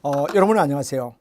여러분 안녕하세요.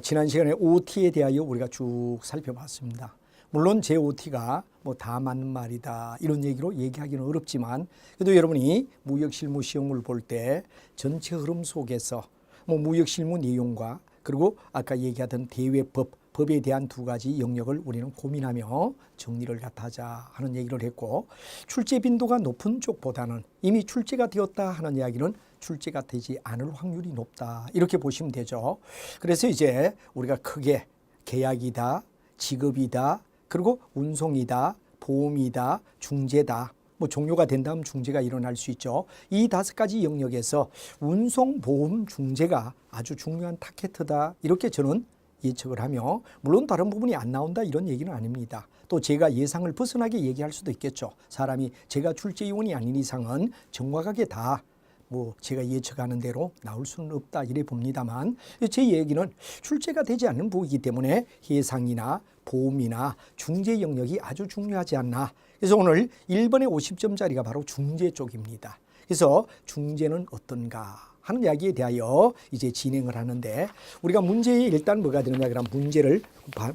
지난 시간에 OT에 대하여 우리가 쭉 살펴봤습니다. 물론 제 OT가 뭐 다 맞는 말이다 이런 얘기로 얘기하기는 어렵지만 그래도 여러분이 무역실무 시험을 볼 때 전체 흐름 속에서 뭐 무역실무 내용과 그리고 아까 얘기하던 대외법에 대한 두 가지 영역을 우리는 고민하며 정리를 하자 하는 얘기를 했고, 출제 빈도가 높은 쪽보다는 이미 출제가 되었다 하는 이야기는 출제가 되지 않을 확률이 높다 이렇게 보시면 되죠. 그래서 이제 우리가 크게 계약이다, 지급이다, 그리고 운송이다, 보험이다, 중재다, 뭐 종료가 된 다음 중재가 일어날 수 있죠. 이 5가지 영역에서 운송, 보험, 중재가 아주 중요한 타겟이다 이렇게 저는 예측을 하며, 물론 다른 부분이 안 나온다 이런 얘기는 아닙니다. 또 제가 예상을 벗어나게 얘기할 수도 있겠죠. 사람이 제가 출제 요원이 아닌 이상은 정확하게 다 뭐 제가 예측하는 대로 나올 수는 없다 이래 봅니다만, 제 얘기는 출제가 되지 않는 부분이기 때문에 해상이나 보험이나 중재 영역이 아주 중요하지 않나. 그래서 오늘 1번의 50점짜리가 바로 중재 쪽입니다. 그래서 중재는 어떤가 하는 이야기에 대하여 이제 진행을 하는데, 우리가 문제에 일단 뭐가 되느냐 그러면 문제를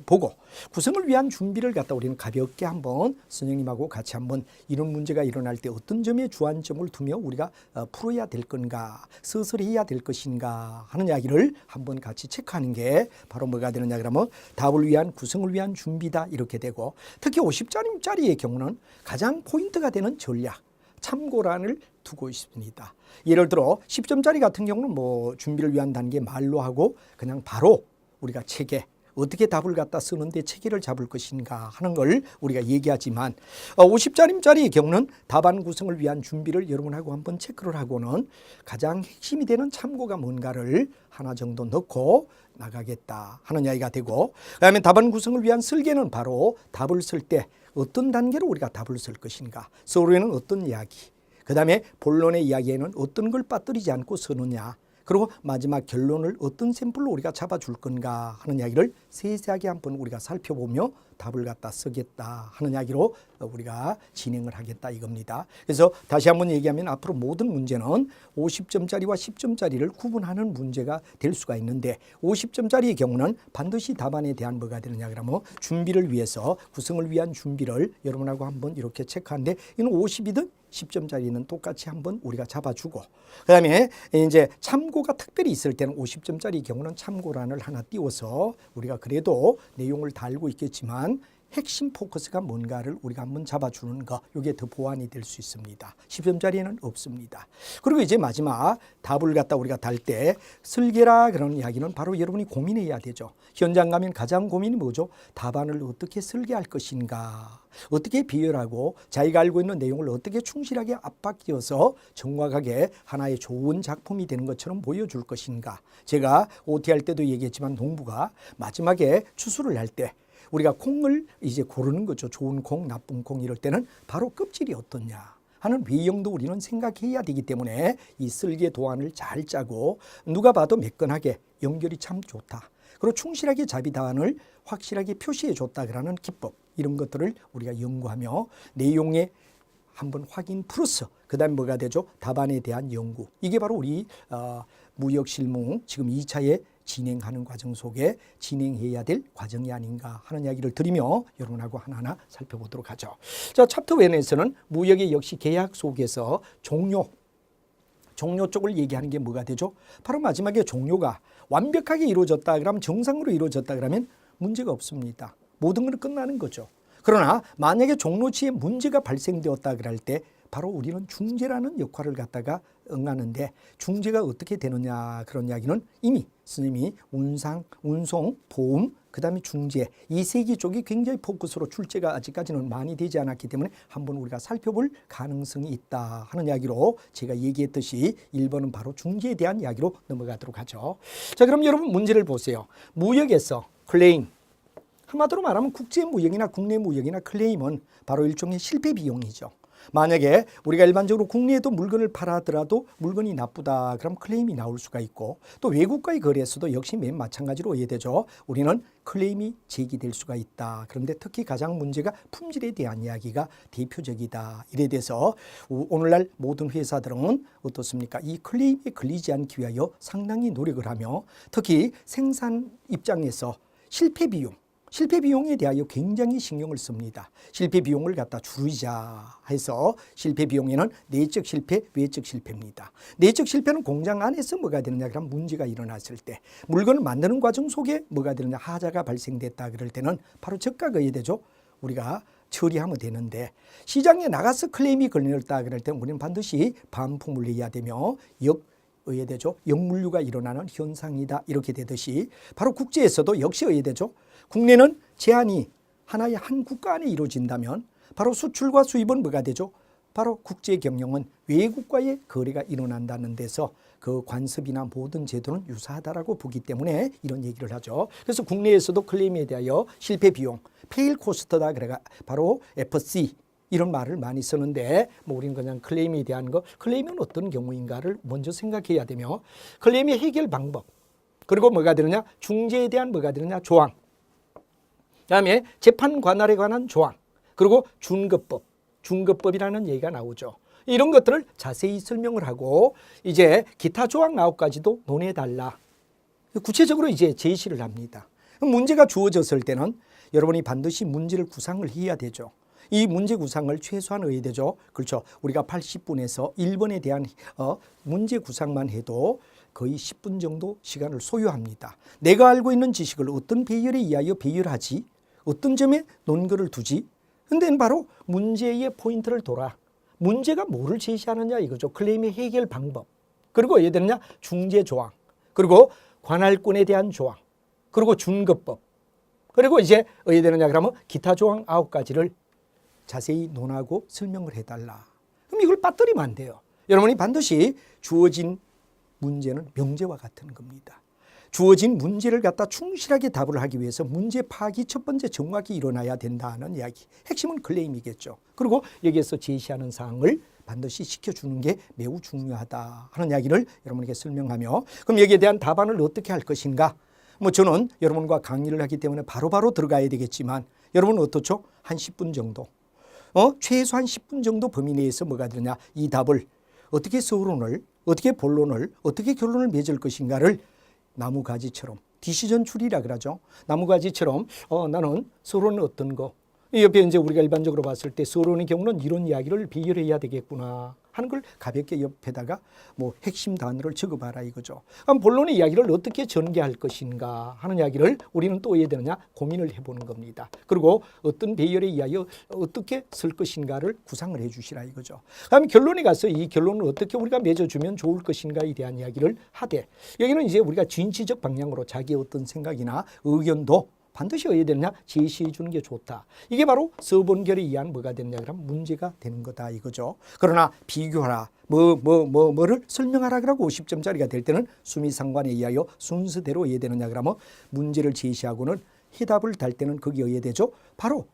보고 구성을 위한 준비를 갖다 우리는 가볍게 한번 선생님하고 같이 한번 이런 문제가 일어날 때 어떤 점에 주안점을 두며 우리가 풀어야 될 건가, 서술을 해야 될 것인가 하는 이야기를 한번 같이 체크하는 게 바로 뭐가 되느냐 그러면 답을 위한 구성을 위한 준비다 이렇게 되고, 특히 50점짜리의 경우는 가장 포인트가 되는 전략, 참고란을 두고 있습니다. 예를 들어 10점짜리 같은 경우는 뭐 준비를 위한 단계 말로 하고 그냥 바로 우리가 체계 어떻게 답을 갖다 쓰는데 체계를 잡을 것인가 하는 걸 우리가 얘기하지만, 50점짜리의 경우는 답안 구성을 위한 준비를 여러분하고 한번 체크를 하고는 가장 핵심이 되는 참고가 뭔가를 하나 정도 넣고 나가겠다 하는 이야기가 되고, 그다음에 답안 구성을 위한 설계는 바로 답을 쓸 때 어떤 단계로 우리가 답을 쓸 것인가, 서류에는 어떤 이야기, 그 다음에 본론의 이야기에는 어떤 걸 빠뜨리지 않고 쓰느냐, 그리고 마지막 결론을 어떤 샘플로 우리가 잡아줄 건가 하는 이야기를 세세하게 한번 우리가 살펴보며 답을 갖다 쓰겠다 하는 이야기로 우리가 진행을 하겠다 이겁니다. 그래서 다시 한번 얘기하면 앞으로 모든 문제는 50점짜리와 10점짜리를 구분하는 문제가 될 수가 있는데, 50점짜리의 경우는 반드시 답안에 대한 뭐가 되느냐 그러면 준비를 위해서 구성을 위한 준비를 여러분하고 한번 이렇게 체크하는데, 이는 50이든 10점짜리는 똑같이 한번 우리가 잡아주고, 그 다음에 이제 참고가 특별히 있을 때는 50점짜리 경우는 참고란을 하나 띄워서 우리가 그래도 내용을 다 알고 있겠지만 핵심 포커스가 뭔가를 우리가 한번 잡아주는 거, 이게 더 보완이 될 수 있습니다. 10점짜리는 없습니다. 그리고 이제 마지막 답을 갖다 우리가 달 때 설계라 그런 이야기는 바로 여러분이 고민해야 되죠. 현장 가면 가장 고민이 뭐죠? 답안을 어떻게 설계할 것인가, 어떻게 비열하고 자기가 알고 있는 내용을 어떻게 충실하게 압박지어서 정확하게 하나의 좋은 작품이 되는 것처럼 보여줄 것인가. 제가 OT할 때도 얘기했지만 농부가 마지막에 추수를 할 때 우리가 콩을 이제 고르는 거죠. 좋은 콩, 나쁜 콩 이럴 때는 바로 껍질이 어떻냐 하는 외형도 우리는 생각해야 되기 때문에 이 설계 도안을 잘 짜고, 누가 봐도 매끈하게 연결이 참 좋다, 그리고 충실하게 자비다안을 확실하게 표시해 줬다 그러는 기법, 이런 것들을 우리가 연구하며 내용에 한번 확인 플러스 그 다음에 뭐가 되죠? 답안에 대한 연구. 이게 바로 우리 무역실무 지금 2차에 진행하는 과정 속에 진행해야 될 과정이 아닌가 하는 이야기를 드리며 여러분하고 하나하나 살펴보도록 하죠. 자, 챕터 1에서는 무역의 역시 계약 속에서 종료 쪽을 얘기하는 게 뭐가 되죠? 바로 마지막에 종료가 완벽하게 이루어졌다 그러면, 정상으로 이루어졌다 그러면 문제가 없습니다. 모든 건 끝나는 거죠. 그러나 만약에 종료치에 문제가 발생되었다 그럴 때 바로 우리는 중재라는 역할을 갖다가 응하는데, 중재가 어떻게 되느냐 그런 이야기는 이미 스님이 운송, 보험, 그 다음에 중재 이 세 개 쪽이 굉장히 포커스로 출제가 아직까지는 많이 되지 않았기 때문에 한번 우리가 살펴볼 가능성이 있다 하는 이야기로 제가 얘기했듯이 1번은 바로 중재에 대한 이야기로 넘어가도록 하죠. 자, 그럼 여러분 문제를 보세요. 무역에서 클레임, 한마디로 말하면 국제 무역이나 국내 무역이나 클레임은 바로 일종의 실패 비용이죠. 만약에 우리가 일반적으로 국내에도 물건을 팔아더라도 물건이 나쁘다 그럼 클레임이 나올 수가 있고 또 외국과의 거래에서도 역시 맨 마찬가지로 이해되죠. 우리는 클레임이 제기될 수가 있다. 그런데 특히 가장 문제가 품질에 대한 이야기가 대표적이다. 이래 돼서 오늘날 모든 회사들은 어떻습니까? 이 클레임에 걸리지 않기 위하여 상당히 노력을 하며 특히 생산 입장에서 실패 비용에 대하여 굉장히 신경을 씁니다. 실패 비용을 갖다 줄이자 해서 실패 비용에는 내적 실패, 외적 실패입니다. 내적 실패는 공장 안에서 뭐가 되느냐 그럼 문제가 일어났을 때 물건을 만드는 과정 속에 뭐가 되느냐 하자가 발생됐다 그럴 때는 바로 적가가 되죠. 우리가 처리하면 되는데 시장에 나가서 클레임이 걸렸다 그럴 때는 우리는 반드시 반품을 해야 되며 의해되죠. 역물류가 일어나는 현상이다. 이렇게 되듯이 바로 국제에서도 역시 의해되죠. 국내는 제한이 하나의 한 국가 안에 이루어진다면 바로 수출과 수입은 뭐가 되죠? 바로 국제 경영은 외국과의 거래가 일어난다는 데서 그 관습이나 모든 제도는 유사하다라고 보기 때문에 이런 얘기를 하죠. 그래서 국내에서도 클레임에 대하여 실패 비용, 페일 코스트다 그래가 바로 FC 이런 말을 많이 쓰는데 뭐 우리는 그냥 클레임에 대한 거 클레임은 어떤 경우인가를 먼저 생각해야 되며 클레임의 해결 방법 그리고 뭐가 되느냐 중재에 대한 뭐가 되느냐 조항 그다음에 재판 관할에 관한 조항 그리고 중급법이라는 얘기가 나오죠. 이런 것들을 자세히 설명을 하고 이제 기타 조항 나오까지도 논해달라. 구체적으로 이제 제시를 합니다. 문제가 주어졌을 때는 여러분이 반드시 문제를 구상을 해야 되죠. 이 문제 구상을 최소한 해야 되죠. 그렇죠. 우리가 80분에서 1번에 대한 문제 구상만 해도 거의 10분 정도 시간을 소요합니다. 내가 알고 있는 지식을 어떤 배열에 의하여 배열하지? 어떤 점에 논거를 두지? 근데 바로 문제의 포인트를 돌아. 문제가 뭐를 제시하느냐 이거죠. 클레임의 해결 방법. 그리고 예를 들냐 중재 조항. 그리고 관할권에 대한 조항. 그리고 준급법. 그리고 이제 예를 되느냐 그러면 기타 조항 9가지를 자세히 논하고 설명을 해달라. 그럼 이걸 빠뜨리면 안 돼요. 여러분이 반드시 주어진 문제는 명제와 같은 겁니다. 주어진 문제를 갖다 충실하게 답을 하기 위해서 문제 파악이 첫 번째 정확히 일어나야 된다는 이야기. 핵심은 클레임이겠죠. 그리고 여기에서 제시하는 사항을 반드시 시켜주는 게 매우 중요하다 하는 이야기를 여러분에게 설명하며 그럼 여기에 대한 답안을 어떻게 할 것인가? 뭐 저는 여러분과 강의를 하기 때문에 바로바로 들어가야 되겠지만 여러분은 어떻죠? 한 10분 정도. 최소한 10분 정도 범위 내에서 뭐가 되느냐 이 답을 어떻게 서론을 어떻게 본론을 어떻게 결론을 맺을 것인가를 나무가지처럼 디시전 추리라 그러죠. 나무가지처럼 나는 서론은 어떤 거 옆에 이제 우리가 일반적으로 봤을 때 서론의 경우는 이런 이야기를 비교해야 되겠구나 하는 걸 가볍게 옆에다가 뭐 핵심 단어를 적어봐라 이거죠. 그럼 본론의 이야기를 어떻게 전개할 것인가 하는 이야기를 우리는 또 해야 되느냐 고민을 해보는 겁니다. 그리고 어떤 배열에 의하여 어떻게 쓸 것인가를 구상을 해주시라 이거죠. 그럼 결론에 가서 이 결론을 어떻게 우리가 맺어주면 좋을 것인가에 대한 이야기를 하되 여기는 이제 우리가 진취적 방향으로 자기의 어떤 생각이나 의견도 반드시 어디에 되느냐 제시해 주는 게 좋다. 이게 바로 서본결에 의한 뭐가 되느냐 그러면 문제가 되는 거다 이거죠. 그러나 비교하라 뭐를 설명하라 그러고 50점짜리가 될 때는 수미상관에 의하여 순서대로 이해되느냐 그러면 문제를 제시하고는 해답을 달 때는 거기에 의해되죠. 바로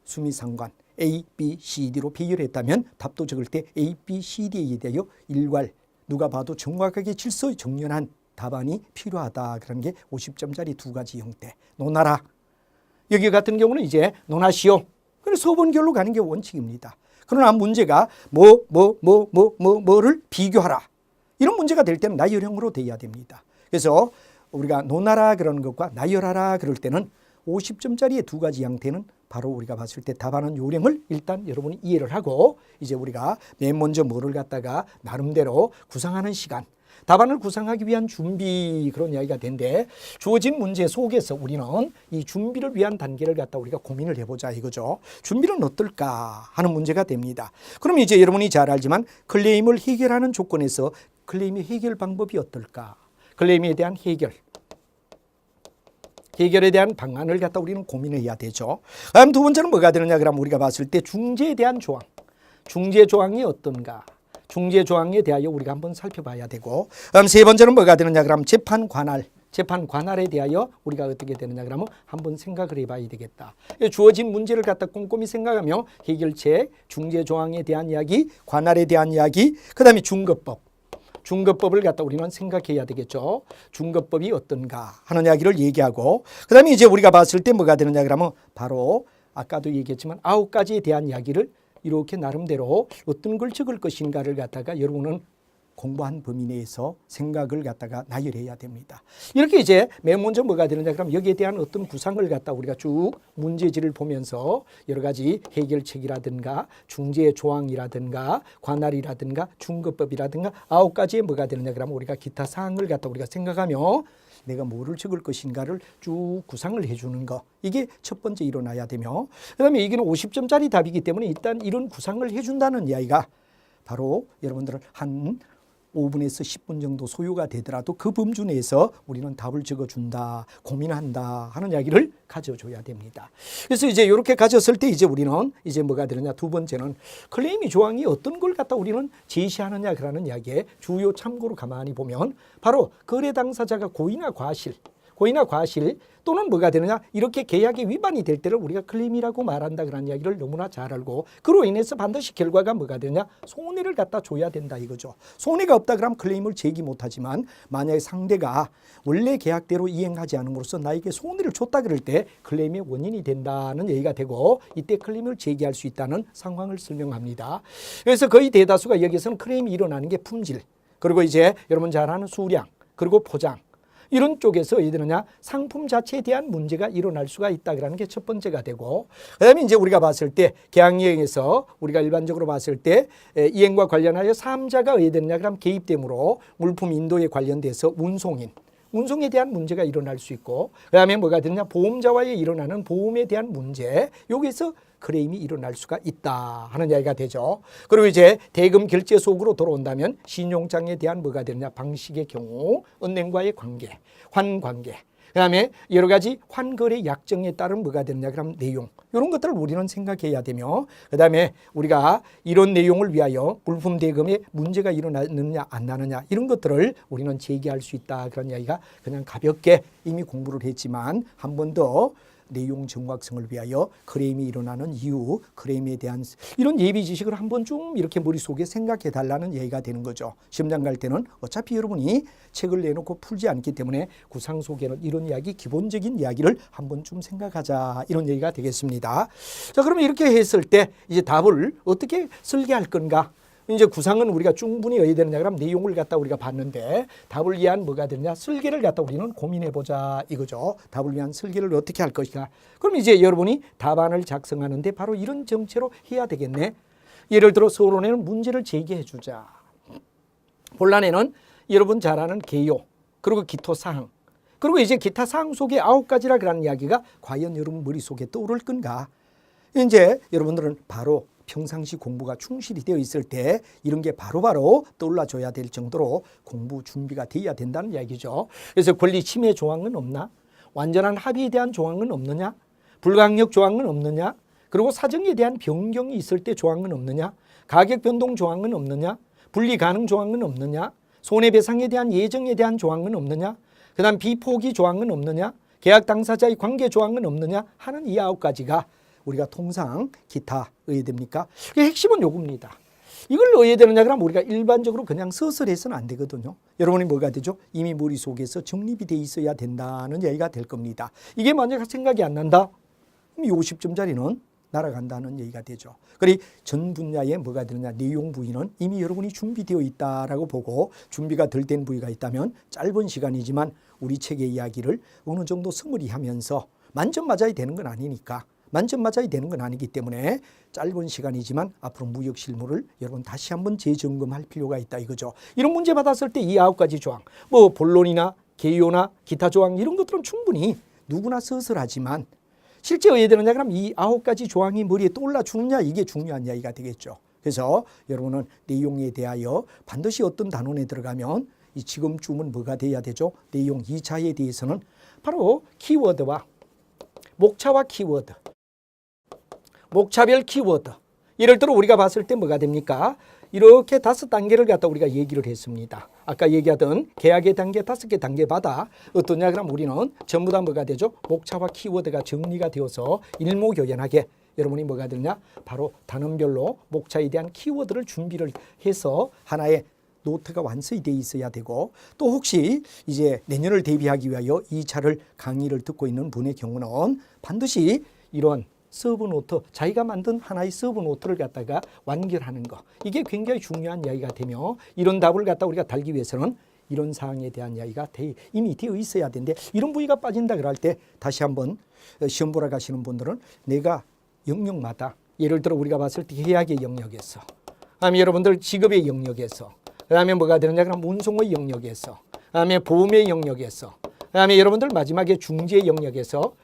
수미상관 A, B, C, D로 비교했다면 답도 적을 때 A, B, C, D에 대하여 일괄 누가 봐도 정확하게 질서 정연한 답안이 필요하다. 그런 게 50점짜리 두 가지 형태. 논하라. 여기 같은 경우는 이제 논하시오. 그래서 서본결로 가는 게 원칙입니다. 그러나 문제가 뭐를 비교하라. 이런 문제가 될 때는 나열형으로 돼야 됩니다. 그래서 우리가 논하라 그러는 것과 나열하라 그럴 때는 50점짜리의 두 가지 형태는 바로 우리가 봤을 때 답하는 요령을 일단 여러분이 이해를 하고 이제 우리가 맨 먼저 뭐를 갖다가 나름대로 구상하는 시간 답안을 구상하기 위한 준비 그런 이야기가 되는데 주어진 문제 속에서 우리는 이 준비를 위한 단계를 갖다 우리가 고민을 해보자 이거죠. 준비는 어떨까 하는 문제가 됩니다. 그럼 이제 여러분이 잘 알지만 클레임을 해결하는 조건에서 클레임의 해결 방법이 어떨까? 클레임에 대한 해결에 대한 방안을 갖다 우리는 고민해야 되죠. 다음 두 번째는 뭐가 되느냐 그러면 우리가 봤을 때 중재에 대한 조항. 중재 조항이 어떤가? 중재 조항에 대하여 우리가 한번 살펴봐야 되고 세 번째는 뭐가 되느냐 그러면 재판 관할 재판 관할에 대하여 우리가 어떻게 되느냐 그러면 한번 생각을 해봐야 되겠다. 주어진 문제를 갖다 꼼꼼히 생각하며 해결책, 중재조항에 대한 이야기, 관할에 대한 이야기, 그 다음에 중거법을 갖다 우리는 생각해야 되겠죠. 중거법이 어떤가 하는 이야기를 얘기하고, 그 다음에 이제 우리가 봤을 때 뭐가 되느냐 그러면 바로 아까도 얘기했지만 9가지에 대한 이야기를 이렇게 나름대로 어떤 걸 적을 것인가를 갖다가 여러분은 공부한 범위 내에서 생각을 갖다가 나열해야 됩니다. 이렇게 이제 맨 먼저 뭐가 되느냐 그러면 여기에 대한 어떤 구상을 갖다 우리가 쭉 문제지를 보면서 여러 가지 해결책이라든가 중재 조항이라든가 관할이라든가 중거법이라든가 9가지에 뭐가 되느냐 그러면 우리가 기타 사항을 갖다 우리가 생각하며 내가 뭐를 적을 것인가를 쭉 구상을 해주는 거, 이게 첫 번째 일어나야 되며, 그 다음에 이게는 50점짜리 답이기 때문에 일단 이런 구상을 해준다는 이야기가 바로 여러분들은 한 5분에서 10분 정도 소요가 되더라도 그 범주 내에서 우리는 답을 적어준다, 고민한다 하는 이야기를 가져줘야 됩니다. 그래서 이제 이렇게 가졌을 때 이제 우리는 이제 뭐가 되느냐, 두 번째는 클레임 조항이 어떤 걸 갖다 우리는 제시하느냐 그러는 이야기에 주요 참고로 가만히 보면 바로 거래 당사자가 고의나 과실 또는 뭐가 되느냐, 이렇게 계약이 위반이 될 때를 우리가 클레임이라고 말한다 그런 이야기를 너무나 잘 알고, 그로 인해서 반드시 결과가 뭐가 되느냐, 손해를 갖다 줘야 된다 이거죠. 손해가 없다 그러면 클레임을 제기 못하지만 만약에 상대가 원래 계약대로 이행하지 않음으로써 나에게 손해를 줬다 그럴 때 클레임의 원인이 된다는 얘기가 되고, 이때 클레임을 제기할 수 있다는 상황을 설명합니다. 그래서 거의 대다수가 여기서는 클레임이 일어나는 게 품질, 그리고 이제 여러분 잘 아는 수량, 그리고 포장, 이런 쪽에서 어디 되느냐, 상품 자체에 대한 문제가 일어날 수가 있다는 게 첫 번째가 되고, 그다음에 이제 우리가 봤을 때 계약이행에서 우리가 일반적으로 봤을 때 이행과 관련하여 3자가 어디 되느냐 그럼 개입됨으로 물품 인도에 관련돼서 운송에 대한 문제가 일어날 수 있고, 그다음에 뭐가 되느냐, 보험자와의 일어나는 보험에 대한 문제, 여기에서 클레임이 일어날 수가 있다 하는 이야기가 되죠. 그리고 이제 대금 결제 속으로 돌아온다면 신용장에 대한 뭐가 되느냐, 방식의 경우 은행과의 관계, 환관계, 그다음에 여러 가지 환거래 약정에 따른 뭐가 되느냐 그럼 내용, 이런 것들을 우리는 생각해야 되며, 그다음에 우리가 이런 내용을 위하여 물품 대금에 문제가 일어나느냐 안 나느냐 이런 것들을 우리는 제기할 수 있다 그런 이야기가, 그냥 가볍게 이미 공부를 했지만 한 번 더 내용 정확성을 위하여 클레임이 일어나는 이유, 클레임에 대한 이런 예비 지식을 한번 좀 이렇게 머릿속에 생각해 달라는 얘기가 되는 거죠. 시험장 갈 때는 어차피 여러분이 책을 내놓고 풀지 않기 때문에 구상 속에는 이런 이야기, 기본적인 이야기를 한번 좀 생각하자, 이런 얘기가 되겠습니다. 자, 그러면 이렇게 했을 때 이제 답을 어떻게 설계할 건가? 이제 구상은 우리가 충분히 어디 되느냐 그럼 내용을 갖다 우리가 봤는데, 답을 위한 뭐가 되느냐, 설계를 갖다 우리는 고민해 보자 이거죠. 답을 위한 설계를 어떻게 할 것인가. 그럼 이제 여러분이 답안을 작성하는데 바로 이런 정체로 해야 되겠네. 예를 들어 서론에는 문제를 제기해 주자, 본란에는 여러분 잘 아는 개요, 그리고 기토 사항, 그리고 이제 기타 사항 속에 9가지라 그런 이야기가 과연 여러분 머릿속에 떠오를 건가. 이제 여러분들은 바로 평상시 공부가 충실히 되어 있을 때 이런 게 바로바로 떠올라줘야 될 정도로 공부 준비가 되어야 된다는 이야기죠. 그래서 권리 침해 조항은 없나? 완전한 합의에 대한 조항은 없느냐? 불가항력 조항은 없느냐? 그리고 사정에 대한 변경이 있을 때 조항은 없느냐? 가격 변동 조항은 없느냐? 분리 가능 조항은 없느냐? 손해배상에 대한 예정에 대한 조항은 없느냐? 그 다음 비포기 조항은 없느냐? 계약 당사자의 관계 조항은 없느냐? 하는 이 9가지가 우리가 통상 기타 의뢰 됩니까? 핵심은 요겁니다. 이걸 넣어야 되느냐 그러면 우리가 일반적으로 그냥 서술해서는 안 되거든요. 여러분이 뭐가 되죠? 이미 머릿속에서 정립이 돼 있어야 된다는 얘기가 될 겁니다. 이게 만약 생각이 안 난다? 그럼 50점짜리는 날아간다는 얘기가 되죠. 그리고 전 분야에 뭐가 되느냐, 내용 부위는 이미 여러분이 준비되어 있다라고 보고, 준비가 덜 된 부위가 있다면 짧은 시간이지만 우리 책의 이야기를 어느 정도 서머리하면서, 만점 맞아야 되는 건 아니니까, 만점 맞아야 되는 건 아니기 때문에 짧은 시간이지만 앞으로 무역 실무를 여러분 다시 한번 재점검할 필요가 있다 이거죠. 이런 문제 받았을 때 이 9가지 조항, 뭐 본론이나 개요나 기타 조항 이런 것들은 충분히 누구나 서술하지만 실제 어디에 되느냐 그럼 이 9가지 조항이 머리에 떠올라 주느냐, 이게 중요한 이야기가 되겠죠. 그래서 여러분은 내용에 대하여 반드시 어떤 단원에 들어가면 이 지금쯤은 뭐가 돼야 되죠? 내용 2차에 대해서는 바로 키워드와 목차와 키워드, 목차별 키워드. 예를 들어 우리가 봤을 때 뭐가 됩니까? 이렇게 5단계를 갖다 우리가 얘기를 했습니다. 아까 얘기하던 계약의 단계 5개 단계마다 어떠냐 그러면 우리는 전부 다 뭐가 되죠? 목차와 키워드가 정리가 되어서 일목요연하게 여러분이 뭐가 되느냐? 바로 단원별로 목차에 대한 키워드를 준비를 해서 하나의 노트가 완성이 돼 있어야 되고, 또 혹시 이제 내년을 대비하기 위하여 2차를 강의를 듣고 있는 분의 경우는 반드시 이런 서브노트, 자기가 만든 하나의 서브노트를 갖다가 완결하는 거, 이게 굉장히 중요한 이야기가 되며, 이런 답을 갖다 우리가 달기 위해서는 이런 사항에 대한 이야기가 이미 되어 있어야 되는데, 이런 부위가 빠진다 그럴 때 다시 한번 시험 보러 가시는 분들은 내가 영역마다, 예를 들어 우리가 봤을 때 계약의 영역에서, 그다음에 여러분들 직업의 영역에서, 그다음에 뭐가 되느냐 그럼 운송의 영역에서, 그다음에 보험의 영역에서, 그다음에 여러분들 마지막에 중재의 영역에서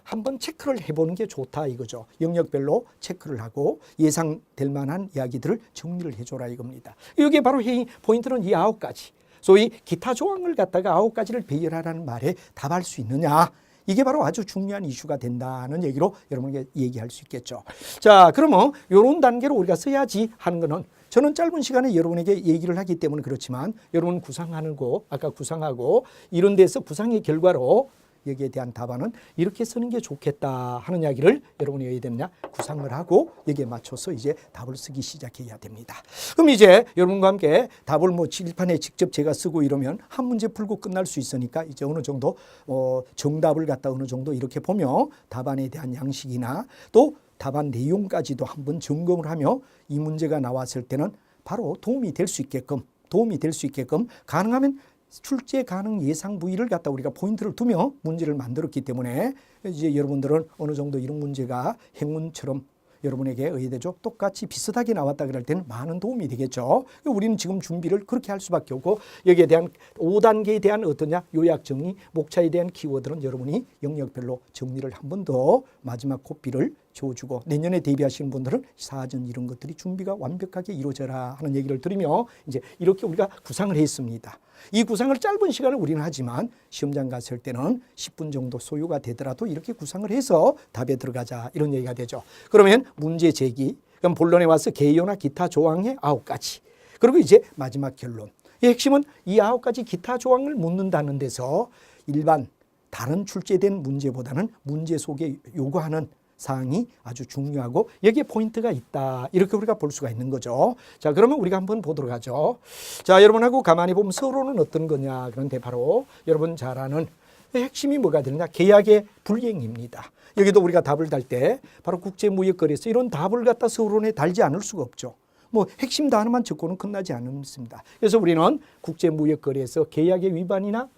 한번 체크를 해보는 게 좋다 이거죠. 영역별로 체크를 하고 예상될 만한 이야기들을 정리를 해줘라 이겁니다. 이게 바로 포인트는 이 9가지. 소위 기타 조항을 갖다가 9가지를 배열하라는 말에 답할 수 있느냐. 이게 바로 아주 중요한 이슈가 된다는 얘기로 여러분에게 얘기할 수 있겠죠. 자, 그러면 이런 단계로 우리가 써야지 하는 거는, 저는 짧은 시간에 여러분에게 얘기를 하기 때문에 그렇지만, 여러분 구상하는 거, 아까 구상하고 이런 데서 구상의 결과로 여기에 대한 답안은 이렇게 쓰는 게 좋겠다 하는 이야기를 여러분이 해야 되느냐, 구상을 하고 여기에 맞춰서 이제 답을 쓰기 시작해야 됩니다. 그럼 이제 여러분과 함께 답을 뭐 칠판에 직접 제가 쓰고 이러면 한 문제 풀고 끝날 수 있으니까 이제 어느 정도 정답을 갖다 어느 정도 이렇게 보며 답안에 대한 양식이나 또 답안 내용까지도 한번 점검을 하며 이 문제가 나왔을 때는 바로 도움이 될 수 있게끔 가능하면 출제 가능 예상 부위를 갖다 우리가 포인트를 두며 문제를 만들었기 때문에 이제 여러분들은 어느 정도 이런 문제가 행운처럼 여러분에게 의대죠. 똑같이 비슷하게 나왔다 그럴 때는 많은 도움이 되겠죠. 우리는 지금 준비를 그렇게 할 수밖에 없고, 여기에 대한 5단계에 대한 어떠냐 요약 정리, 목차에 대한 키워드는 여러분이 영역별로 정리를 한 번 더 마지막 코피를 줘주고, 내년에 대비하시는 분들은 사전 이런 것들이 준비가 완벽하게 이루어져라 하는 얘기를 드리며, 이제 이렇게 우리가 구상을 했습니다. 이 구상을 짧은 시간을 우리는 하지만 시험장 갔을 때는 10분 정도 소요가 되더라도 이렇게 구상을 해서 답에 들어가자 이런 얘기가 되죠. 그러면 문제 제기, 그럼 본론에 와서 개요나 기타 조항의 9가지, 그리고 이제 마지막 결론. 이 핵심은 이 9가지 기타 조항을 묻는다는 데서 일반 다른 출제된 문제보다는 문제 속에 요구하는 사항이 아주 중요하고 여기에 포인트가 있다, 이렇게 우리가 볼 수가 있는 거죠. 자, 그러면 우리가 한번 보도록 하죠. 자, 여러분하고 가만히 보면 서로는 어떤 거냐. 그런데 바로 여러분 잘 아는 핵심이 뭐가 되느냐, 계약의 불이행입니다. 여기도 우리가 답을 달 때 바로 국제무역거래에서 이런 답을 갖다 서론에 달지 않을 수가 없죠. 뭐 핵심 단어만 적고는 끝나지 않습니다. 그래서 우리는 국제무역거래에서 계약의 위반이나,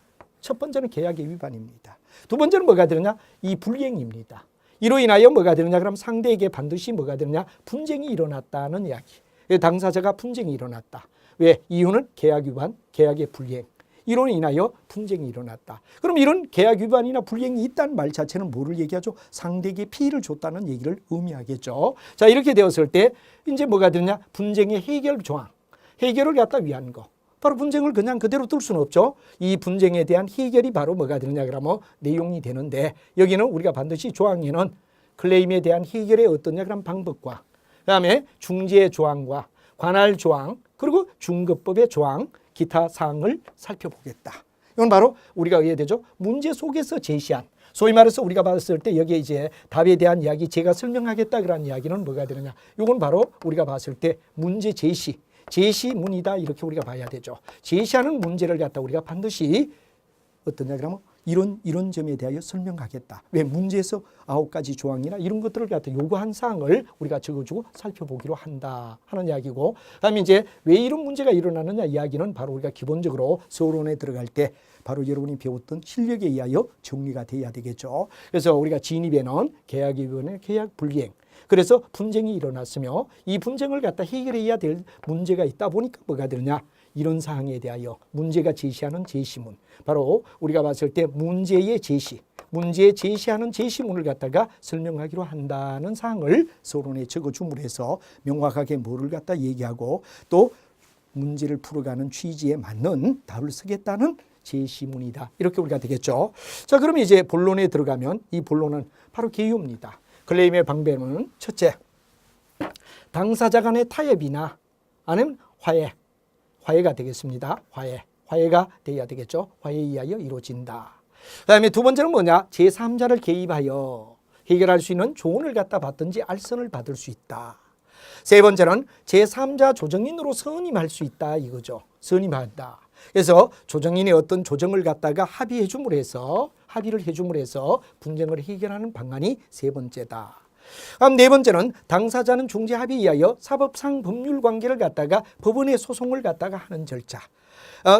첫 번째는 계약의 위반입니다. 두 번째는 뭐가 되느냐, 이 불이행입니다. 이로 인하여 뭐가 되느냐 그럼 상대에게 반드시 뭐가 되느냐, 분쟁이 일어났다는 이야기. 당사자가 분쟁이 일어났다. 왜? 이유는 계약 위반, 계약의 불이행. 이로 인하여 분쟁이 일어났다. 그럼 이런 계약 위반이나 불이행이 있다는 말 자체는 뭐를 얘기하죠? 상대에게 피해를 줬다는 얘기를 의미하겠죠. 자, 이렇게 되었을 때 이제 뭐가 되느냐, 분쟁의 해결 조항, 해결을 갖다 위한 거. 바로 분쟁을 그냥 그대로 둘 수는 없죠. 이 분쟁에 대한 해결이 바로 뭐가 되느냐 그러면 내용이 되는데, 여기는 우리가 반드시 조항에는 클레임에 대한 해결의 어떠냐 그런 방법과, 그다음에 중재 조항과 관할 조항, 그리고 중급법의 조항, 기타 사항을 살펴보겠다. 이건 바로 우리가 의해야 되죠. 문제 속에서 제시한, 소위 말해서 우리가 봤을 때 여기에 이제 답에 대한 이야기 제가 설명하겠다 그런 이야기는 뭐가 되느냐, 이건 바로 우리가 봤을 때 문제 제시문이다, 이렇게 우리가 봐야 되죠. 제시하는 문제를 갖다 우리가 반드시 어떠냐 그러면 이런 점에 대하여 설명하겠다. 왜? 문제에서 9가지 조항이나 이런 것들을 갖다 요구한 사항을 우리가 적어주고 살펴보기로 한다 하는 이야기고, 그다음에 이제 왜 이런 문제가 일어나느냐 이야기는 바로 우리가 기본적으로 서론에 들어갈 때 바로 여러분이 배웠던 실력에 의하여 정리가 돼야 되겠죠. 그래서 우리가 진입에는 계약 위반의 계약 불이행, 그래서 분쟁이 일어났으며 이 분쟁을 갖다 해결해야 될 문제가 있다 보니까 뭐가 되느냐, 이런 사항에 대하여 문제가 제시하는 제시문, 바로 우리가 봤을 때 문제의 제시하는 제시문을 갖다가 설명하기로 한다는 사항을 서론에 적어줌으로 해서 명확하게 뭐를 갖다 얘기하고 또 문제를 풀어가는 취지에 맞는 답을 쓰겠다는 제시문이다, 이렇게 우리가 되겠죠. 자, 그러면 이제 본론에 들어가면 이 본론은 바로 개요입니다. 클레임의 방법은 첫째, 당사자 간의 타협이나 아니면 화해가 되겠습니다. 화해가 돼야 되겠죠. 화해에 의하여 이루어진다. 그 다음에 두 번째는 뭐냐? 제3자를 개입하여 해결할 수 있는 조언을 갖다 받든지 알선을 받을 수 있다. 세 번째는 제3자 조정인으로 선임할 수 있다 이거죠. 선임한다. 그래서 조정인이 어떤 조정을 갖다가 합의를 해줌으로 해서 분쟁을 해결하는 방안이 세 번째다. 다음 네 번째는 당사자는 중재 합의에 의하여 사법상 법률 관계를 갖다가 법원에 소송을 갖다가 하는 절차.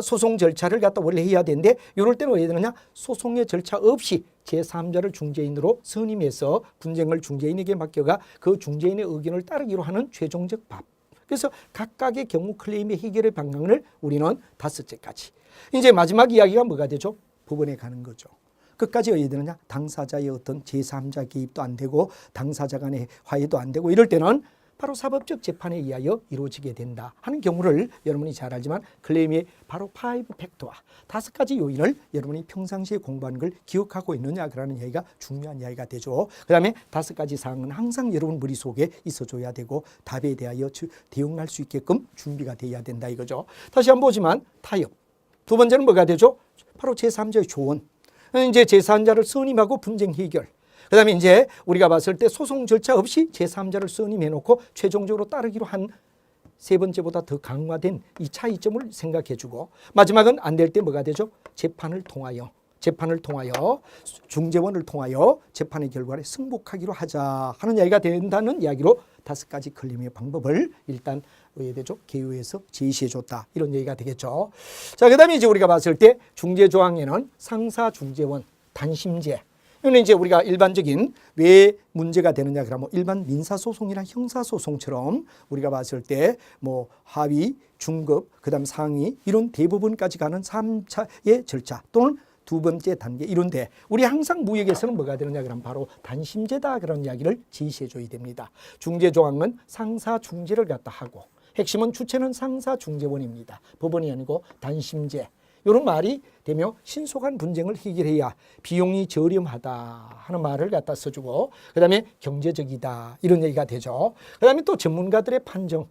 소송 절차를 갖다 원래 해야 되는데 이럴 때는 왜 되느냐? 소송의 절차 없이 제3자를 중재인으로 선임해서 분쟁을 중재인에게 맡겨가 그 중재인의 의견을 따르기로 하는 최종적 법. 그래서 각각의 경우 클레임의 해결의 방향을 우리는 5제까지. 이제 마지막 이야기가 뭐가 되죠? 법원에 가는 거죠. 끝까지 어디에 되느냐? 당사자의 어떤 제3자 개입도 안 되고 당사자 간의 화해도 안 되고 이럴 때는 바로 사법적 재판에 의하여 이루어지게 된다 하는 경우를 여러분이 잘 알지만 클레임의 바로 5 팩터와 5가지 요인을 여러분이 평상시에 공부하는 걸 기억하고 있느냐 그러는 이야기가 중요한 이야기가 되죠. 그 다음에 5가지 사항은 항상 여러분 머릿속에 있어줘야 되고 답에 대하여 대응할 수 있게끔 준비가 돼야 된다 이거죠. 다시 한번 보지만 타협. 두 번째는 뭐가 되죠? 바로 제3자의 조언. 이제 제3자를 선임하고 분쟁 해결. 그 다음에 이제 우리가 봤을 때 소송 절차 없이 제3자를 선임해놓고 최종적으로 따르기로 한 세 번째보다 더 강화된 이 차이점을 생각해주고 마지막은 안 될 때 뭐가 되죠? 재판을 통하여 중재원을 통하여 재판의 결과를 승복하기로 하자 하는 이야기가 된다는 이야기로 5가지 클레임의 방법을 일단 의회대조 개요에서 제시해줬다 이런 얘기가 되겠죠. 자, 그다음에 이제 우리가 봤을 때 중재 조항에는 상사 중재원 단심제. 이거는 이제 우리가 일반적인 왜 문제가 되느냐 그러면 일반 민사소송이나 형사소송처럼 우리가 봤을 때 뭐 하위, 중급, 그다음 상위 이런 대법원까지 가는 3차의 절차 또는 두 번째 단계 이런데 우리 항상 무역에서는 뭐가 되느냐 그러면 바로 단심제다 그런 이야기를 제시해 줘야 됩니다. 중재 조항은 상사 중재를 갖다 하고 핵심은 주체는 상사 중재원입니다. 법원이 아니고 단심제. 이런 말이 되며 신속한 분쟁을 해결해야 비용이 저렴하다 하는 말을 갖다 써주고 그 다음에 경제적이다 이런 얘기가 되죠. 그 다음에 또 전문가들의 판정.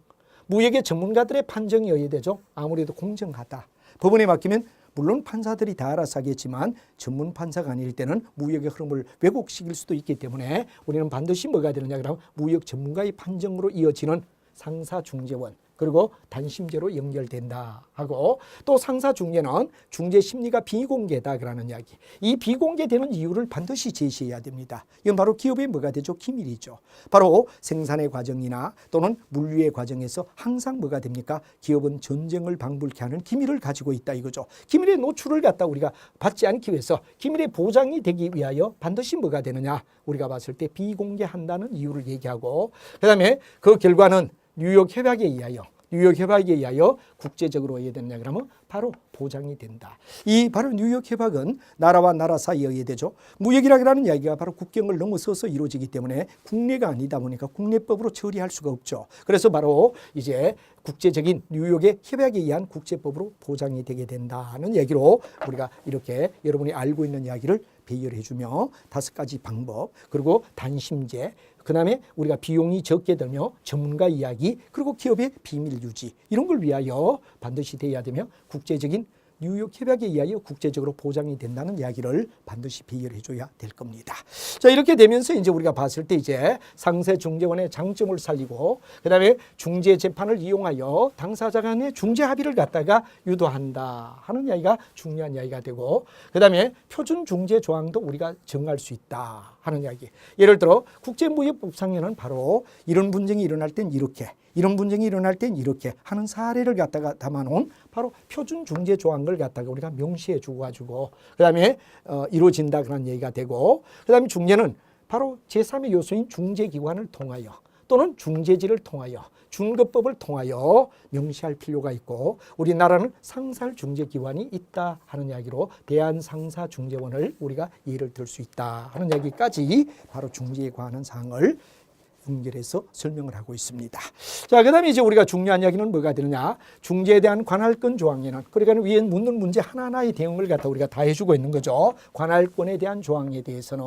무역의 전문가들의 판정이어야 되죠. 아무래도 공정하다. 법원에 맡기면 물론 판사들이 다 알아서 하겠지만 전문 판사가 아닐 때는 무역의 흐름을 왜곡시킬 수도 있기 때문에 우리는 반드시 뭐가 되느냐 그러면 무역 전문가의 판정으로 이어지는 상사 중재원 그리고 단심제로 연결된다 하고 또 상사 중재는 중재 심리가 비공개다 그러는 이야기. 이 비공개되는 이유를 반드시 제시해야 됩니다. 이건 바로 기업의 뭐가 되죠? 기밀이죠. 바로 생산의 과정이나 또는 물류의 과정에서 항상 뭐가 됩니까? 기업은 전쟁을 방불케 하는 기밀을 가지고 있다 이거죠. 기밀의 노출을 갖다 우리가 받지 않기 위해서 기밀의 보장이 되기 위하여 반드시 뭐가 되느냐? 우리가 봤을 때 비공개한다는 이유를 얘기하고 그다음에 그 결과는 뉴욕 협약에 의하여 국제적으로 해야 되느냐 그러면 바로 보장이 된다. 이 바로 뉴욕 협약은 나라와 나라 사이에 의해 되죠. 무역이라는 이야기가 바로 국경을 넘어서서 이루어지기 때문에 국내가 아니다 보니까 국내법으로 처리할 수가 없죠. 그래서 바로 이제 국제적인 뉴욕의 협약에 의한 국제법으로 보장이 되게 된다는 얘기로 우리가 이렇게 여러분이 알고 있는 이야기를 배열해주며 5가지 방법 그리고 단심제 그 다음에 우리가 비용이 적게 들며 전문가 이야기 그리고 기업의 비밀 유지 이런 걸 위하여 반드시 돼야 되며 국제적인 뉴욕 협약에 의하여 국제적으로 보장이 된다는 이야기를 반드시 배열해 줘야 될 겁니다. 자, 이렇게 되면서 이제 우리가 봤을 때 이제 상세 중재원의 장점을 살리고 그다음에 중재 재판을 이용하여 당사자 간의 중재 합의를 갖다가 유도한다 하는 이야기가 중요한 이야기가 되고 그다음에 표준 중재 조항도 우리가 정할 수 있다 하는 이야기. 예를 들어 국제무역법상에는 바로 이런 분쟁이 일어날 땐 이렇게 이런 분쟁이 일어날 땐 이렇게 하는 사례를 갖다가 담아놓은 바로 표준 중재 조항을 갖다가 우리가 명시해 주고 가지고 그다음에 이루어진다 그런 얘기가 되고 그다음에 중재는 바로 제3의 요소인 중재기관을 통하여 또는 중재지를 통하여 중급법을 통하여 명시할 필요가 있고 우리나라는 상사중재기관이 있다 하는 이야기로 대한상사중재원을 우리가 예를 들 수 있다 하는 이야기까지 바로 중재에 관한 사항을 연결해서 설명을 하고 있습니다. 자, 그 다음에 이제 우리가 중요한 이야기는 뭐가 되느냐. 중재에 대한 관할권 조항에는 그러니까 위에 묻는 문제 하나하나의 대응을 갖다 우리가 다 해주고 있는 거죠. 관할권에 대한 조항에 대해서는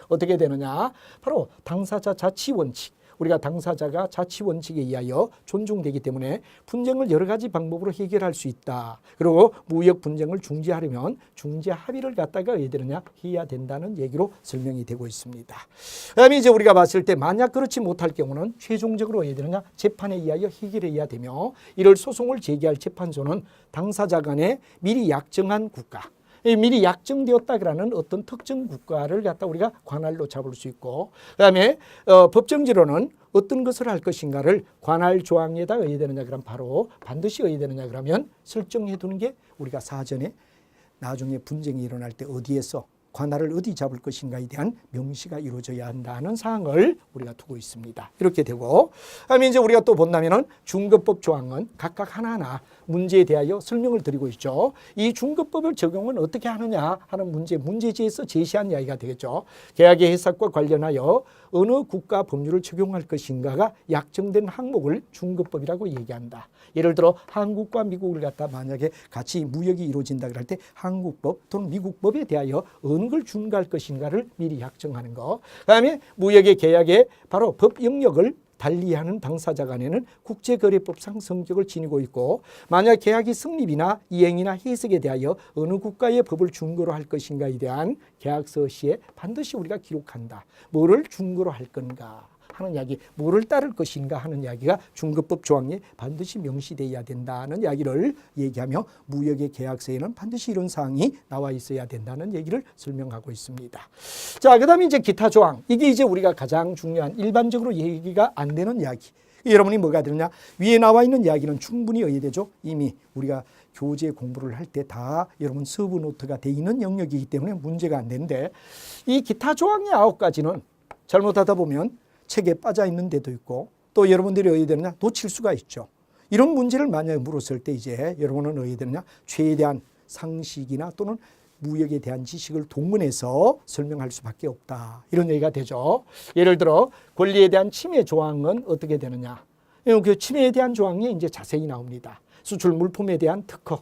어떻게 되느냐. 바로 당사자 자치 원칙. 우리가 당사자가 자치 원칙에 의하여 존중되기 때문에 분쟁을 여러 가지 방법으로 해결할 수 있다. 그리고 무역 분쟁을 중지하려면 중재 합의를 갖다가 해야 된다는 얘기로 설명이 되고 있습니다. 그다음에 이제 우리가 봤을 때 만약 그렇지 못할 경우는 최종적으로 재판에 의하여 해결해야 되며, 이를 소송을 제기할 재판소는 당사자 간에 미리 약정한 국가, 미리 약정되었다라는 어떤 특정 국가를 갖다 우리가 관할로 잡을 수 있고, 그다음에 법정지로는 어떤 것을 할 것인가를 관할 조항에다 의해되느냐 그러면 바로 반드시 의해되느냐 그러면 설정해 두는 게 우리가 사전에 나중에 분쟁이 일어날 때 어디에서 관할을 어디 잡을 것인가에 대한 명시가 이루어져야 한다는 사항을 우리가 두고 있습니다. 이렇게 되고, 그다음에 이제 우리가 또 본다면은 중급법 조항은 각각 하나하나 문제에 대하여 설명을 드리고 있죠. 이 중급법을 적용은 어떻게 하느냐 하는 문제지에서 제시한 이야기가 되겠죠. 계약의 해석과 관련하여 어느 국가 법률을 적용할 것인가가 약정된 항목을 중급법이라고 얘기한다. 예를 들어 한국과 미국을 갖다 만약에 같이 무역이 이루어진다 그럴 때 한국법 또는 미국법에 대하여 어느 걸 준가할 것인가를 미리 약정하는 거. 그다음에 무역의 계약에 바로 법 영역을 달리하는 당사자 간에는 국제거래법상 성격을 지니고 있고, 만약 계약이 성립이나 이행이나 해석에 대하여 어느 국가의 법을 준거로 할 것인가에 대한 계약서 시에 반드시 우리가 기록한다. 뭐를 준거로 할 건가 하는 이야기, 뭐를 따를 것인가 하는 이야기가 중급법 조항에 반드시 명시되어야 된다는 이야기를 얘기하며, 무역의 계약서에는 반드시 이런 사항이 나와 있어야 된다는 얘기를 설명하고 있습니다. 자, 그다음에 이제 기타 조항, 이게 이제 우리가 가장 중요한 일반적으로 얘기가 안 되는 이야기. 여러분이 뭐가 되느냐? 위에 나와 있는 이야기는 충분히 의해되죠. 이미 우리가 교재 공부를 할 때 다 여러분 서브 노트가 돼 있는 영역이기 때문에 문제가 안 되는데, 이 기타 조항의 9가지는 잘못하다 보면 책에 빠져 있는 데도 있고, 또 여러분들이 어디 되느냐 놓칠 수가 있죠. 이런 문제를 만약에 물었을 때 이제 여러분은 어디 되느냐 최대한 상식이나 또는 무역에 대한 지식을 동원해서 설명할 수밖에 없다. 이런 얘기가 되죠. 예를 들어 권리에 대한 침해 조항은 어떻게 되느냐. 그 침해에 대한 조항이 이제 자세히 나옵니다. 수출 물품에 대한 특허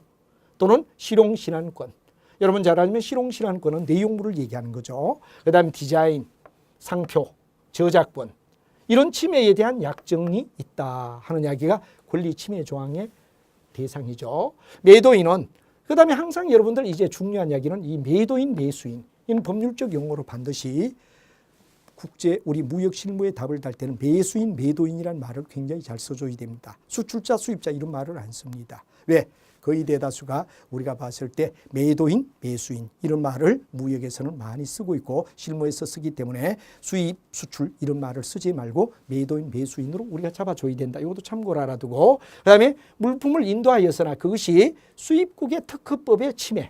또는 실용신안권. 여러분 잘 알면 실용신안권은 내용물을 얘기하는 거죠. 그다음에 디자인, 상표, 저작권, 이런 침해에 대한 약정이 있다 하는 이야기가 권리 침해 조항의 대상이죠. 매도인은, 그 다음에 항상 여러분들 이제 중요한 이야기는 이 매도인, 매수인, 이는 법률적 용어로 반드시 우리 무역 실무에 답을 달 때는 매수인, 매도인이라는 말을 굉장히 잘 써줘야 됩니다. 수출자, 수입자 이런 말을 안 씁니다. 왜? 거의 대다수가 우리가 봤을 때 매도인, 매수인 이런 말을 무역에서는 많이 쓰고 있고 실무에서 쓰기 때문에 수입, 수출 이런 말을 쓰지 말고 매도인, 매수인으로 우리가 잡아줘야 된다. 이것도 참고로 알아두고, 그다음에 물품을 인도하여서나 그것이 수입국의 특허법의 침해로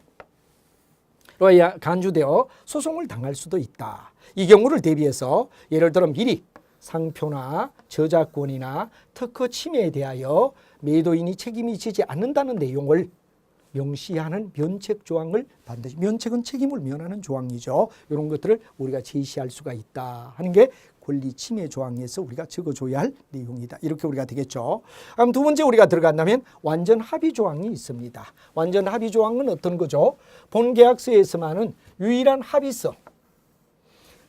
간주되어 소송을 당할 수도 있다. 이 경우를 대비해서 예를 들어 미리 상표나 저작권이나 특허 침해에 대하여 매도인이 책임이 지지 않는다는 내용을 명시하는 면책 조항을 반드시, 면책은 책임을 면하는 조항이죠. 이런 것들을 우리가 제시할 수가 있다 하는 게 권리 침해 조항에서 우리가 적어줘야 할 내용이다. 이렇게 우리가 되겠죠. 그럼 두 번째 우리가 들어간다면 완전 합의 조항이 있습니다. 완전 합의 조항은 어떤 거죠? 본 계약서에서만은 유일한 합의서.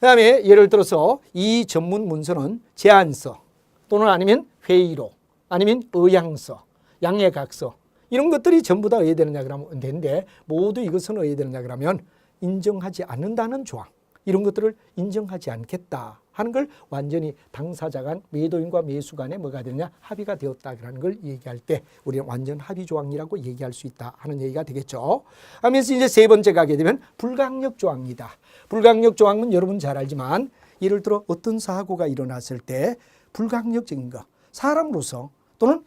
그다음에 예를 들어서 이 전문 문서는 제안서 또는 아니면 회의록 아니면 의향서, 양해각서 이런 것들이 전부 다 의해되느냐 그러면 되는데, 모두 이것은 의해되느냐 그러면 인정하지 않는다는 조항, 이런 것들을 인정하지 않겠다 하는 걸 완전히 당사자 간, 매도인과 매수 간에 뭐가 되느냐 합의가 되었다라는 걸 얘기할 때 우리는 완전 합의 조항이라고 얘기할 수 있다 하는 얘기가 되겠죠. 하면서 이제 세 번째 가게 되면 불강력 조항이다. 불강력 조항은 여러분 잘 알지만, 예를 들어 어떤 사고가 일어났을 때 불강력적인 거, 사람으로서 또는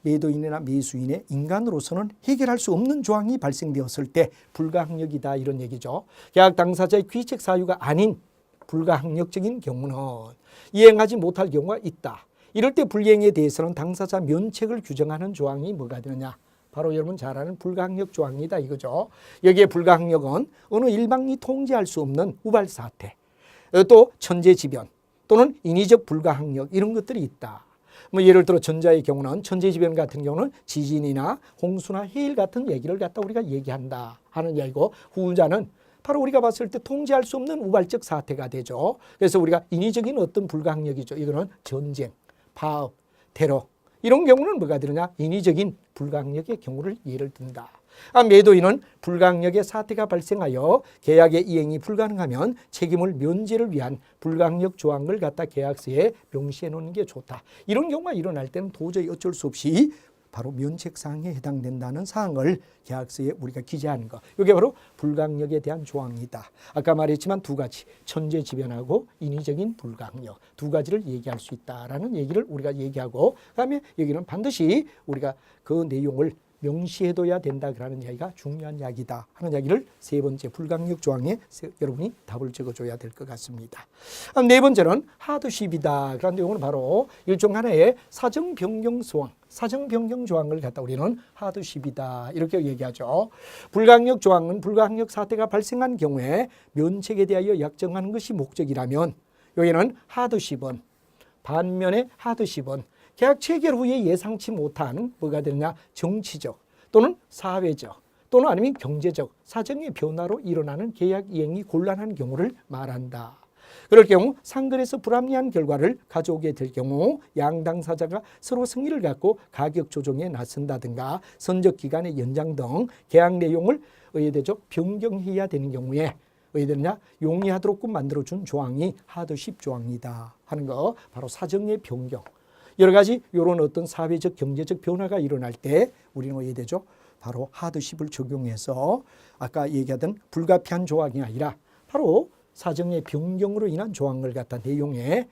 매도인이나 매수인의 인간으로서는 해결할 수 없는 조항이 발생되었을 때 불가항력이다 이런 얘기죠. 계약 당사자의 귀책 사유가 아닌 불가항력적인 경우는 이행하지 못할 경우가 있다. 이럴 때 불이행에 대해서는 당사자 면책을 규정하는 조항이 뭐가 되느냐. 바로 여러분 잘 아는 불가항력 조항이다 이거죠. 여기에 불가항력은 어느 일방이 통제할 수 없는 우발 사태, 또 천재지변 또는 인위적 불가항력 이런 것들이 있다. 뭐 예를 들어 전자의 경우는 천재지변 같은 경우는 지진이나 홍수나 해일 같은 얘기를 갖다 우리가 얘기한다 하는 이야기고, 후자는 바로 우리가 봤을 때 통제할 수 없는 우발적 사태가 되죠. 그래서 우리가 인위적인 어떤 불가항력이죠. 이거는 전쟁, 파업, 테러 이런 경우는 뭐가 되느냐? 인위적인 불가항력의 경우를 예를 든다. 매도인은 불가항력의 사태가 발생하여 계약의 이행이 불가능하면 책임을 면제를 위한 불가항력 조항을 갖다 계약서에 명시해 놓는 게 좋다. 이런 경우가 일어날 때는 도저히 어쩔 수 없이 바로 면책사항에 해당된다는 사항을 계약서에 우리가 기재하는 것. 이게 바로 불가항력에 대한 조항이다. 아까 말했지만 두 가지, 천재지변하고 인위적인 불가항력 두 가지를 얘기할 수 있다라는 얘기를 우리가 얘기하고, 그다음에 여기는 반드시 우리가 그 내용을 명시해둬야 된다라는 이야기가 중요한 이야기다 하는 이야기를 세 번째 불가항력 조항에 여러분이 답을 적어줘야 될 것 같습니다. 네 번째는 하드쉽이다. 그런데 이거는 바로 일종 하나의 사정 변경 조항, 사정 변경 조항을 갖다 우리는 하드쉽이다 이렇게 얘기하죠. 불가항력 조항은 불가항력 사태가 발생한 경우에 면책에 대하여 약정하는 것이 목적이라면, 여기는 하드쉽은, 반면에 하드쉽은 계약 체결 후에 예상치 못한 뭐가 되느냐? 정치적 또는 사회적 또는 아니면 경제적 사정의 변화로 일어나는 계약 이행이 곤란한 경우를 말한다. 그럴 경우 상근에서 불합리한 결과를 가져오게 될 경우 양 당사자가 서로 승의를 갖고 가격 조정에 나선다든가 선적 기간의 연장 등 계약 내용을 의대적 변경해야 되는 경우에 의되느냐? 용이하도록끔 만들어준 조항이 하드쉽 조항이다 하는 거, 바로 사정의 변경. 여러 가지 이런 어떤 사회적 경제적 변화가 일어날 때 우리는 어떻게 되죠? 바로 하드쉽을 적용해서 아까 얘기하던 불가피한 조항이 아니라 바로 사정의 변경으로 인한 조항을 갖다 내용에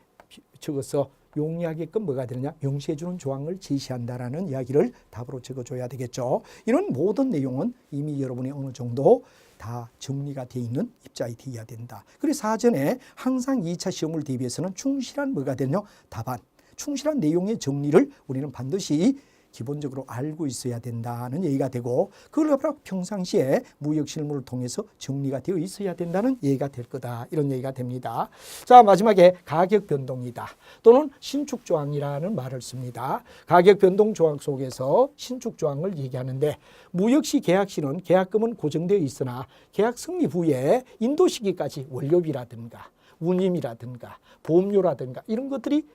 적어서 용이하게끔 뭐가 되느냐? 명시해주는 조항을 제시한다라는 이야기를 답으로 적어줘야 되겠죠. 이런 모든 내용은 이미 여러분이 어느 정도 다 정리가 되어 있는 입자에 되어야 된다. 그리고 사전에 항상 2차 시험을 대비해서는 충실한 뭐가 되냐? 답안. 충실한 내용의 정리를 우리는 반드시 기본적으로 알고 있어야 된다는 얘기가 되고, 그걸 바로 평상시에 무역 실무를 통해서 정리가 되어 있어야 된다는 얘기가 될 거다. 이런 얘기가 됩니다. 자, 마지막에 가격 변동이다 또는 신축 조항이라는 말을 씁니다. 가격 변동 조항 속에서 신축 조항을 얘기하는데, 무역 시 계약 시는 계약금은 고정되어 있으나 계약 승리 후에 인도 시기까지 원료비라든가 운임이라든가 보험료라든가 이런 것들이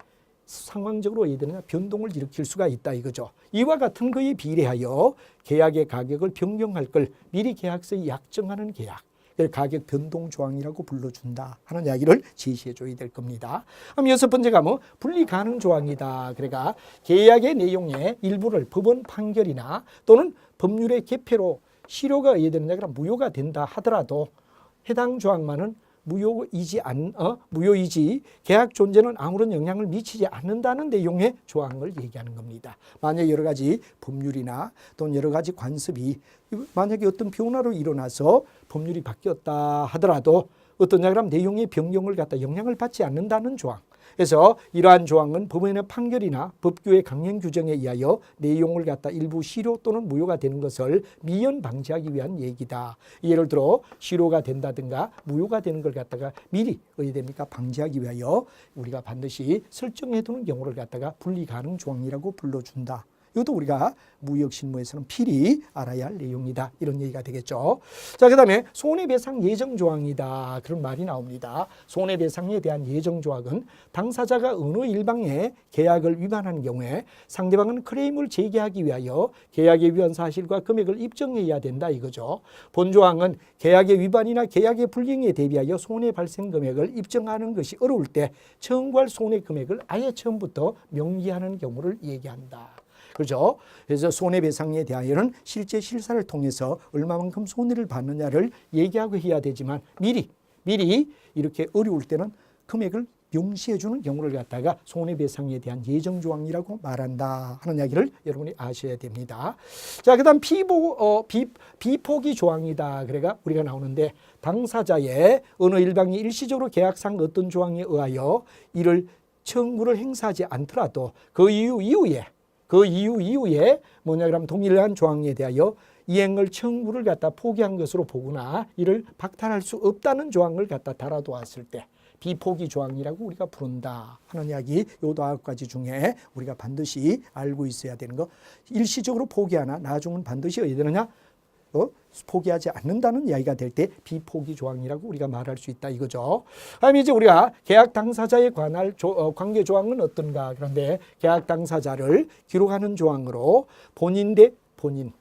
상황적으로 얘기되느냐? 변동을 일으킬 수가 있다 이거죠. 이와 같은 거에 비례하여 계약의 가격을 변경할 걸 미리 계약서에 약정하는 계약, 가격 변동 조항이라고 불러준다 하는 이야기를 제시해 줘야 될 겁니다. 그럼 여섯 번째가 분리 가능 조항이다. 그러니까 계약의 내용의 일부를 법원 판결이나 또는 법률의 개폐로 실효가 예되느냐? 그럼 무효가 된다 하더라도 해당 조항만은 무효이지 계약 존재는 아무런 영향을 미치지 않는다는 내용의 조항을 얘기하는 겁니다. 만약 여러 가지 법률이나 또는 여러 가지 관습이 만약에 어떤 변화로 일어나서 법률이 바뀌었다 하더라도 어떠냐 그러면 내용의 변경을 갖다 영향을 받지 않는다는 조항. 그래서 이러한 조항은 법원의 판결이나 법규의 강행 규정에 의하여 내용을 갖다 일부 실효 또는 무효가 되는 것을 미연 방지하기 위한 얘기다. 예를 들어 실효가 된다든가 무효가 되는 걸 갖다가 미리 어디 됩니까? 방지하기 위하여 우리가 반드시 설정해두는 경우를 갖다가 분리 가능 조항이라고 불러준다. 이것도 우리가 무역실무에서는 필히 알아야 할 내용이다. 이런 얘기가 되겠죠. 자, 그 다음에 손해배상 예정조항이다. 그런 말이 나옵니다. 손해배상에 대한 예정조항은 당사자가 어느 일방의 계약을 위반하는 경우에 상대방은 클레임을 제기하기 위하여 계약에 위한 사실과 금액을 입증해야 된다 이거죠. 본조항은 계약의 위반이나 계약의 불이행에 대비하여 손해 발생 금액을 입증하는 것이 어려울 때 청구할 손해 금액을 아예 처음부터 명기하는 경우를 얘기한다. 그렇죠? 그래서 손해배상에 대하여는 실제 실사를 통해서 얼마만큼 손해를 받느냐를 얘기하고 해야 되지만 미리 이렇게 어려울 때는 금액을 명시해주는 경우를 갖다가 손해배상에 대한 예정조항이라고 말한다 하는 이야기를 여러분이 아셔야 됩니다. 자, 그 다음 비포기 조항이다. 그래가 우리가 나오는데 당사자의 어느 일방이 일시적으로 계약상 어떤 조항에 의하여 이를 청구를 행사하지 않더라도 그 이후에 뭐냐 그러면 동일한 조항에 대하여 이행을 청구를 갖다 포기한 것으로 보거나 이를 박탈할 수 없다는 조항을 갖다 달아두었을 때 비포기 조항이라고 우리가 부른다 하는 이야기, 요 5가지 중에 우리가 반드시 알고 있어야 되는 거. 일시적으로 포기하나 나중은 반드시 어디 되느냐? 포기하지 않는다는 이야기가 될 때 비포기 조항이라고 우리가 말할 수 있다 이거죠. 그다음에 이제 우리가 계약 당사자에 관할 관계 조항은 어떤가? 그런데 계약 당사자를 기록하는 조항으로 본인 대 본인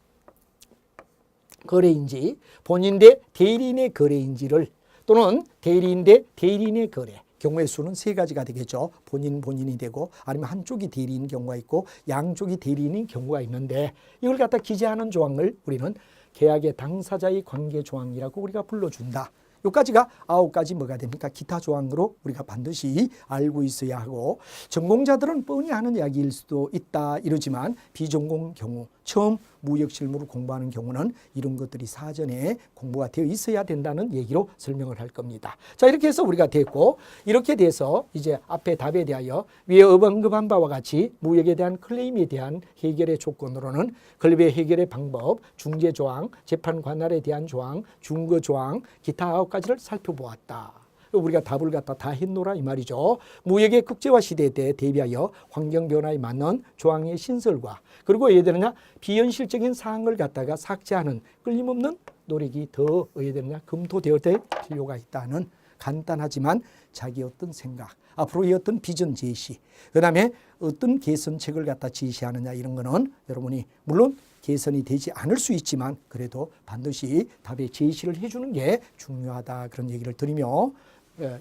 거래인지, 본인 대 대리인의 거래인지를 또는 대리인 대 대리인의 거래. 경우의 수는 세 가지가 되겠죠. 본인이 되고 아니면 한쪽이 대리인 경우가 있고 양쪽이 대리인인 경우가 있는데 이걸 갖다 기재하는 조항을 우리는 계약의 당사자의 관계 조항이라고 우리가 불러준다. 요까지가 9가지 뭐가 됩니까? 기타 조항으로 우리가 반드시 알고 있어야 하고 전공자들은 뻔히 하는 이야기일 수도 있다 이러지만 비전공 경우 처음 무역 실무를 공부하는 경우는 이런 것들이 사전에 공부가 되어 있어야 된다는 얘기로 설명을 할 겁니다. 자, 이렇게 해서 우리가 됐고 이렇게 돼서 이제 앞에 답에 대하여 위에 언급한 바와 같이 무역에 대한 클레임에 대한 해결의 조건으로는 권리의 해결의 방법, 중재 조항, 재판 관할에 대한 조항, 중거 조항, 기타 9가지를 살펴보았다. 우리가 답을 갖다 다 했노라 이 말이죠. 무역의 국제화 시대에 대비하여 환경 변화에 맞는 조항의 신설과 그리고 예를 들면 비현실적인 사항을 갖다가 삭제하는 끊임없는 노력이 더 예를 들면 검토되어야 될 필요가 있다는 간단하지만 자기 어떤 생각, 앞으로의 어떤 비전 제시, 그 다음에 어떤 개선책을 갖다 제시하느냐 이런 거는 여러분이 물론 개선이 되지 않을 수 있지만 그래도 반드시 답의 제시를 해주는 게 중요하다 그런 얘기를 드리며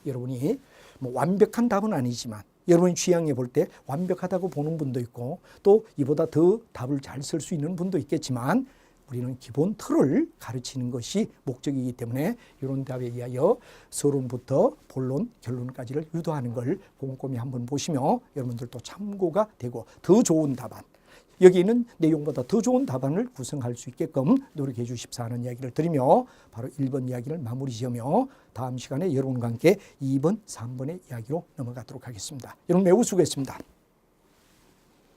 여러분이 뭐 완벽한 답은 아니지만 여러분이 취향에 볼 때 완벽하다고 보는 분도 있고 또 이보다 더 답을 잘 쓸 수 있는 분도 있겠지만 우리는 기본 틀을 가르치는 것이 목적이기 때문에 이런 답에 의하여 서론부터 본론, 결론까지를 유도하는 걸 꼼꼼히 한번 보시며 여러분들도 참고가 되고 더 좋은 답안 여기 있는 내용보다 더 좋은 답안을 구성할 수 있게끔 노력해 주십사 하는 이야기를 드리며 바로 1번 이야기를 마무리 지으며 다음 시간에 여러분과 함께 2번, 3번의 이야기로 넘어가도록 하겠습니다. 여러분 매우 수고했습니다.